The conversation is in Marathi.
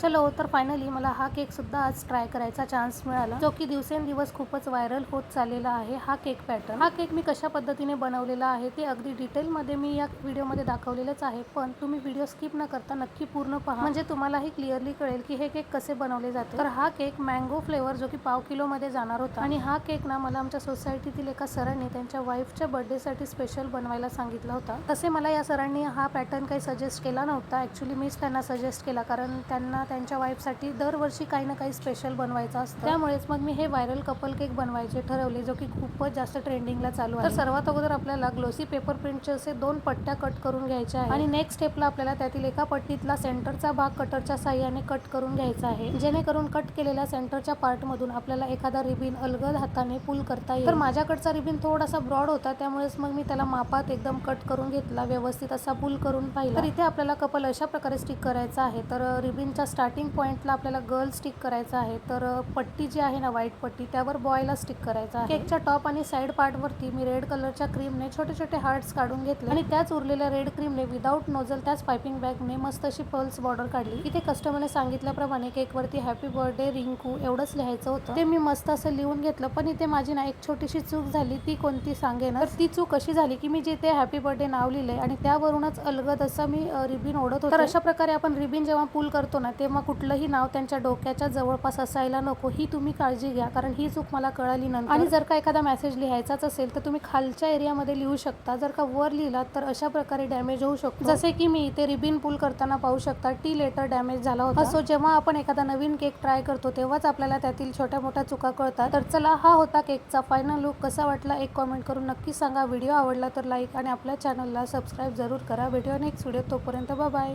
चलो तर फायनली मला हा केकसुद्धा आज ट्राय करायचा चान्स मिळाला, जो की दिवसेंदिवस खूपच व्हायरल होत चाललेला आहे. हा केक पॅटर्न, हा केक मी कशा पद्धतीने बनवलेला आहे ते अगदी डिटेलमध्ये मी या व्हिडिओमध्ये दाखवलेलंच आहे. पण तुम्ही व्हिडिओ स्किप न करता नक्की पूर्ण पहा, म्हणजे तुम्हालाही क्लिअरली कळेल की हे केक कसे बनवले जाते. तर हा केक मँगो फ्लेवर जो की पाव किलोमध्ये जाणार होता, आणि हा केक ना मला आमच्या सोसायटीतील एका सरांनी त्यांच्या वाईफच्या बर्थडेसाठी स्पेशल बनवायला सांगितला होता. तसे मला या सरांनी हा पॅटर्न काही सजेस्ट केला नव्हता, ॲक्च्युली मीच त्यांना सजेस्ट केला, कारण त्यांना त्यांच्या वाईफसाठी दरवर्षी काही ना काही स्पेशल बनवायचं असतं. त्यामुळेच मग मी हे व्हायरल कपल केक बनवायचे ठरवले, जो की खूपच जास्त ट्रेंडिंगला चालू आहे. तर सर्वात अगोदर आपल्याला ग्लोसी पेपर प्रिंटचे असे 2 पट्ट्या कट करून घ्यायच्या आहे, आणि नेक्स्ट स्टेपला आपल्याला त्यातील एका पट्टीतला सेंटरचा भाग कटरच्या साहाय्याने कट करून घ्यायचा आहे, जेणेकरून कट केलेल्या सेंटरच्या पार्टमधून आपल्याला एखादा रिबिन अलगद हाताने पुल करता येईल. तर माझ्याकडचा रिबिन थोडासा ब्रॉड होता, त्यामुळेच मग मी त्याला मापात एकदम कट करून घेतला, व्यवस्थित असा पुल करून पाहिला. तर इथे आपल्याला कपल अशा प्रकारे स्टिक करायचा आहे. तर रिबिनच्या स्टार्टिंग पॉइंटला आपल्याला गर्ल स्टिक करायचा आहे, तर पट्टी जी आहे ना व्हाईट पट्टी, त्यावर बॉयला स्टिक करायचा आहे. केकच्या टॉप आणि साईड पार्टवरती मी रेड कलरच्या क्रीमने छोटे छोटे हार्ट्स काढून घेतले, आणि त्याच उरलेल्या रेड क्रीमने विदाऊट नोझल त्याच पायपिंग बॅगने मस्त अशी पर्ल्स बॉर्डर काढली. इथे कस्टमरने सांगितल्याप्रमाणे केकवरती हॅपी बर्थडे रिंकू एवढंच लिहायचं होतं, ते मी मस्त असं लिहून घेतलं. पण इथे माझी ना एक छोटीशी चूक झाली, ती कोणती सांगेन. तर ती चूक अशी झाली की मी जिथे हॅपी बर्थडे नाव लिहिलंय आणि त्यावरूनच अलगद असं मी रिबिन ओढत होते. तर अशा प्रकारे आपण रिबिन जेव्हा पुल करतो ना, तेव्हा कुठलंही नाव त्यांच्या डोक्याच्या जवळपास असायला नको, ही तुम्ही काळजी घ्या, कारण ही चूक मला कळाली नंतर. आणि जर का एखादा मेसेज लिहायचाच असेल तर तुम्ही खालच्या एरियामध्ये लिहू शकता, जर का वर लिहिलात तर अशा प्रकारे डॅमेज होऊ शकतो. जसे की मी इथे रिबिन पुल करताना पाहू शकता टी लेटर डॅमेज झाला होता. सो जेव्हा आपण एखादा नवीन केक ट्राय करतो तेव्हाच आपल्याला त्यातील छोट्या मोठ्या चुका कळतात. तर चला, हा होता केकचा फायनल लुक. कसा वाटला एक कॉमेंट करून नक्की सांगा. व्हिडिओ आवडला तर लाईक आणि आपल्या चॅनलला सबस्क्राईब जरूर करा. भेटूया नेक्स्ट व्हिडिओ, तोपर्यंत बाय बाय.